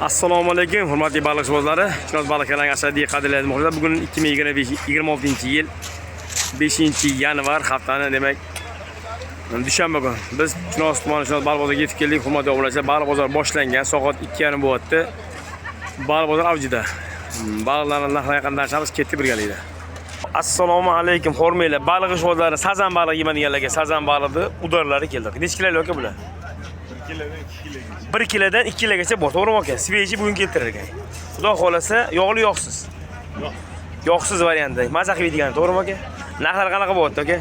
Assalomu alaykum, hurmatli baliqchibozlar. Chinoz baliqchalarning asosiy qadriyat muxlislar. Bugun 2026-yil 5-yanvar haftani, demak, dushanba kuni biz Chinoz tumani Chinoz baliq bozoriga yetib keldik. Hurmatli obunachilar, baliq bozori boshlangan. Soat 2:30 bo'lyapti. Baliq bozori avjida. Baliqlarning narxlari qanday achamiz ketdi birgalikda. Assalomu alaykum, hurmatli baliqchibozlar. Sazan balig'i yemaganlarga sazan balig'i udarlari keldi. Necha kilolik aka bular? 1 kilodan 2 kilogacha bor, to'g'rimi aka? Sveji bugun keltirar ekan. Xudo xolasa, yog'li yoqsiz. Yoqsiz variantda. Maza qilib yegan, to'g'rimi aka? Narxlar qanaqa bo'lyapti aka?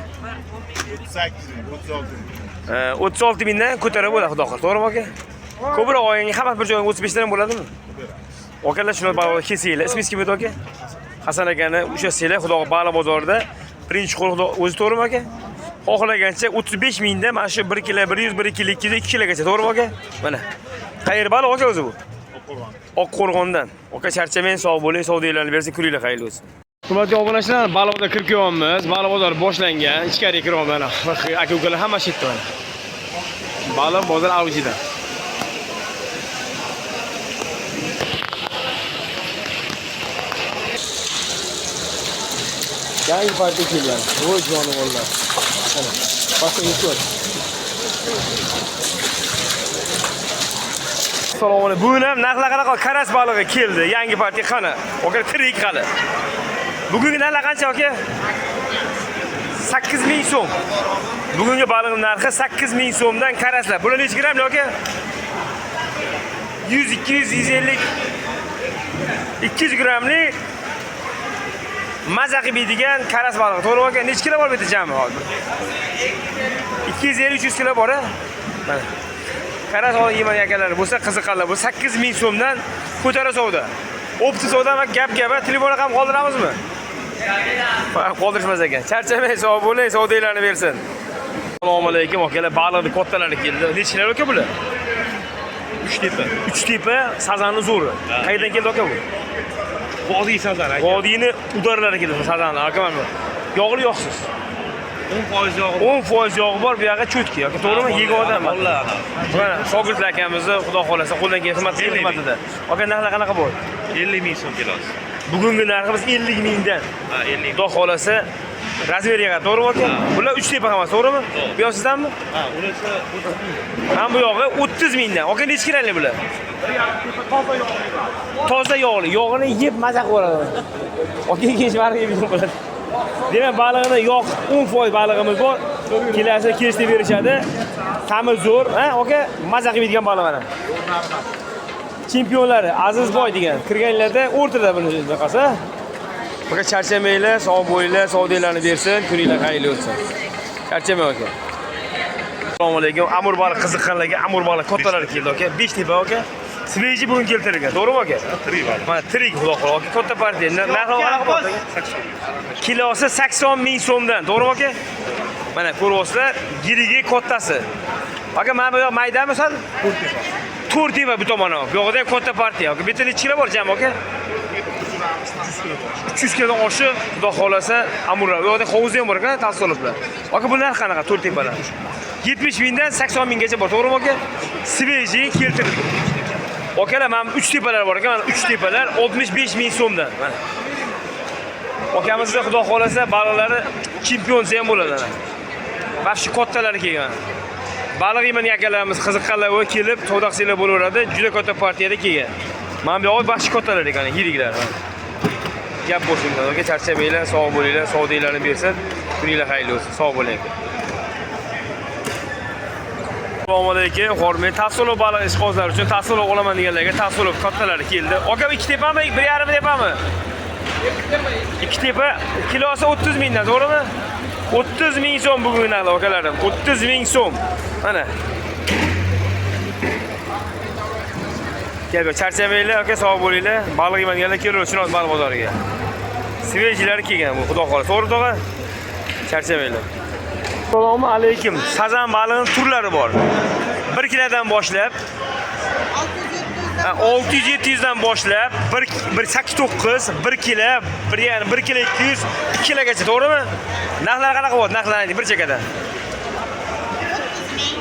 36 mingdan ko'tarib bo'ladi, xudo xolasa, to'g'rimi aka? Ko'proq o'yinga hamma bir joyga 35 dan bo'ladimi? Akalar shuni baliq kesinglar. Ismingiz kim edi aka? Hasan akani ushlasanglar, xudo baliq bozorida birinchi qo'l o'zi, to'g'rimi aka? Xohlagancha 35 mingdan mana shu 1 kilo 100, 1 kilo 200, 2 kilogacha, to'g'rimi aka? Mana. Qayer baliq aka o'zi bu? Oqqo'rg'ondan. Aka charchamang, sog' bo'ling, savdolarni bersin, kuninglar xayrli bo'lsin. Hurmatli obunachilar, baliq bozor kirib kelyapmiz. Baliq bozori boshlangan. Ichkariga kiryapmiz mana. Aka-ukalar hamma shu yerda. Baliq bozor avjida. Yangi partiya kelgan. Voy jonivorlar. Mana. Boshqa ko'r. Assalomu alaykum. Bugun ham narxlar qanaqa? Karas balig'i keldi. Yangi partiya qani? Aka tirik hali. Bugungi narxlar qancha aka? 8 ming so'm. Bugungi balig'ning narxi 8 ming so'mdan karaslar. Bular necha grammli aka? 100, 200, 150 200 grammli maza qilib yeydigan karas balig'i. To'g'rimi aka? Necha kilo bor bu yerda jami hozir? 250-300 kilo bor-a? Mana. Karas olib yeman akalar bo'lsa, qiziqqanlar bo'lsa 8 ming so'mdan ko'tara savdo. Opti savdo emas, gap-gap, telefon raqam qoldiramizmi? Qoldirishmas ekan. Charchamay, sog' bo'ling, savdolarni bersin. Assalomu alaykum akalar, baliqning kattalari keldi. Necha kilo aka bular? 3 tepa. 3 tepa sazanning zo'ri. Qayerdan keldi aka bu? Vodiy sazan aka. Vodiyni udarlari keldi sazanlar aka mana. Yog'li yoqsiz. 10% yog'i. 10% yog'i bor, bu yoqqa cho'tki yoki to'g'rimi? Yegan odam. Alloh. Mana shogird akamizni xudo xolasa qo'ldan kelgan xizmatida. Aka narxlar qanaqa bo'ldi? 50 ming so'm kilosi. Bugungi narximiz 50 mingdan. Ha, 50. Xudo xolasa razmeriga qarab, to'g'rimi aka? Bular 3 tepa hammasi, to'g'rimi? Bu yoq sizdanmi? Ha, unisi 30 ming. Ham bu yog'i 30 mingdan. Aka necha kilolik bular? Toza yog'li. Yog'ini yeb maza qilib. Aka kech barga yeb bo'ladi. Demak, balig'ini yo'q 10% balig'imiz bor. Kelasi kelishda berishadi. Ta'mi zo'r, ha? Aka maza qilib yeydigan baliq mana. Chempionlari Azizboy degan kirganlarda o'rtada buni qilsa. Aka charchamanglar, sog' bo'linglar, savdolarni bersin, kuninglar xayrli bo'lsin. Charchamang aka. Assalomu alaykum. Amur baliq qiziqqanlarga amur baliq kattalari keldi aka. 5 tepa aka. Sveji bugun keltirilgan, to'g'rimi aka? Tirik baliq. Mana tirik xudo xolos aka, katta partiya. Narxi qanaqa bo'ldi aka? 80 ming. Kilosi 80 ming so'mdan, to'g'rimi aka? Mana ko'ryapsizlar, yirigi kattasi. Aka, mana bu yoq maydami sal? 4 tepa bu tomoni. Bu yoqda ham katta partiya. Aka, bu yerda necha kilo bor jami aka? 300 kilodan oshiq, xudo xolasa, amurlar. Bu yoqda hovuzi ham bor ekan, tavsiyalar. Aka, bu narx qanaqa? 4 tepalar. 70 mingdan 80 minggacha bor, to'g'rimi aka? Sveji keltirilgan. Akalar, mana 3 tepalar bor ekan, mana 3 tepalar 65 ming so'mdan. Mana. Akamizga xudo xolasa baliqlari chempionsi ham bo'ladi ana. Vaqti kattalari kelgan. Baliq yeman akalarimiz qiziqqanlar va kelib savdo qilsalar bo'laveradi. Juda katta partiyada kelgan. Mana bu yoq vaqti kattalar ekan, yiriklar. Gap bo'lsin, aka charchamanglar, sog' bo'linglar, savdolarni bersin. Kuninglar xayrli bo'lsin. Sog' bo'ling. Assalomu alaykum. Hurmatli tafsilot baliq ishqozlari uchun tafsilot olaman deganlarga tafsilot kattalari keldi. Aka 2 tepami, 1,5 tepami? 2 tepa kilosi 30 mingdan, to'g'rimi? 30 ming so'm bugungi narx akalarim. 30 ming so'm. Mana. Kelib charchamanglar, aka sog' bo'linglar. Baliq yemanganlar kelib Chinoz baliq bozoriga. Svejilar kelgan bu, xudo xolasa. To'g'ri tog'a? Charchamanglar. Assalomu alaykum. Sazan balig'ining turlari bor. 1 kilodan boshlab 600-700 dan boshlab 189, 1 kilo, 1 kilo 200, 2 kilogacha, to'g'rimi? Narxlar qanaqa bo'ladi? Narxlarni bir chekada.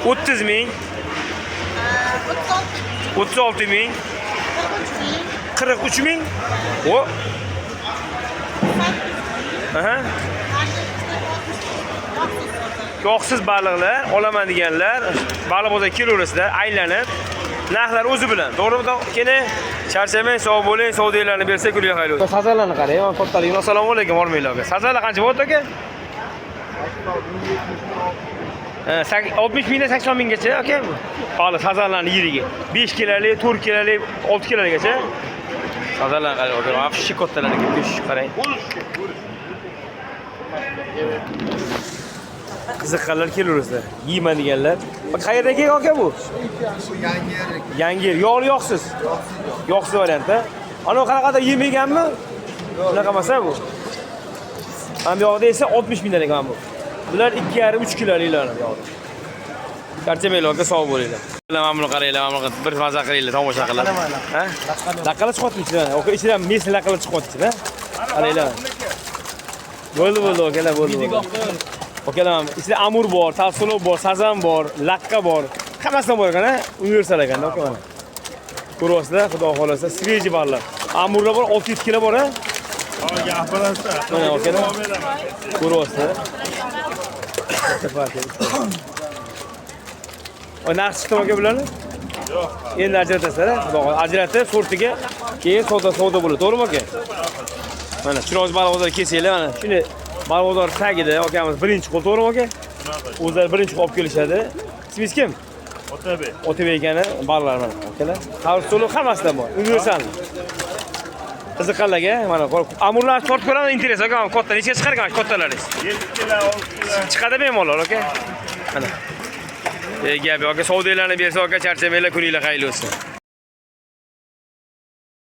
30 ming, 36 ming, 43 ming. O. Aha. Yo'qsiz baliqlar olaman deganlar, baliq bo'lsa kelaverasizlar, aylanib. Narxlar o'zi bilan. To'g'rimi? Keyin charchamang, sog' bo'ling, savdolarni bersa kulga xayr bo'lsin. Sazanlarni qarang, kattaligini. Assalomu alaykum, hormanglar aka. Sazanlar qancha bo'ldi aka? 60 mingdan 80 minggacha aka. Hali sazanlarning yiriga 5 kiloli, 4 kiloli, 6 kiloligacha. Sazanlarni qarang, aka. Yaxshi kattalarga besh qarang. Qiziqqanlar kelaverasizlar. Yeyman deganlar. Qayerdan kelgan aka bu? Yangi yer. Yog'li yo'qsiz. Yo'qsiz variantda. Ana qanaqadir yemaganmi? Unaqa emas bu. Ham yo'qda esa 60 mingdan ekan bu. Bular 2,5-3 kilolilar yo'q. Charchamaylar aka, sog' bo'linglar. Mamnun qaranglar, mamnun bir maza qilinglar, tomosha qilinglar. Ha? Laqalar chiqyapti ichidan. Aka ichidan mesli laqalar chiqyapti-da. Qaranglar. Bo'ldi, akalar, bo'ldi. Okalar, ichida amur bor, tavsolov bor, sazan bor, laqqa bor. Hammasidan bor ekan-a? Universal ekan-da, aka mana. Ko'ryapsizlar, xudo xolasa, sveji baliq. Amurlar bor, 600 kilo bor-a? Ha, gapirasiz. Mana okalar. Ko'ryapsizlar. O narx chiqdi aka bularni? Yo'q. Endi ajratasizlar, xudo xolasa. Ajratib, sortiga keyin savdo bo'ladi, to'g'rimi aka? Mana Chirozor baliq bozori kelsanglar, mana shuni baliq bozori tagida akamiz birinchi qo'l, to'g'rimi aka? O'zlari birinchi qo'l olib kelishadi. Ismingiz kim? Otabek. Otabek ekani baliqlar mana akalar. Tavsolov hammasidan bor. Universal. Qiziqqanlarga mana amurlar tortib ko'raman, interes aka, katta necha chiqargan kattalaringiz? 7 kilo, 6 kilo. Chiqadi bemalol aka. Mana. Gap aka, savdolarni bersa aka, charchamaylar, kuninglar xayr olsun.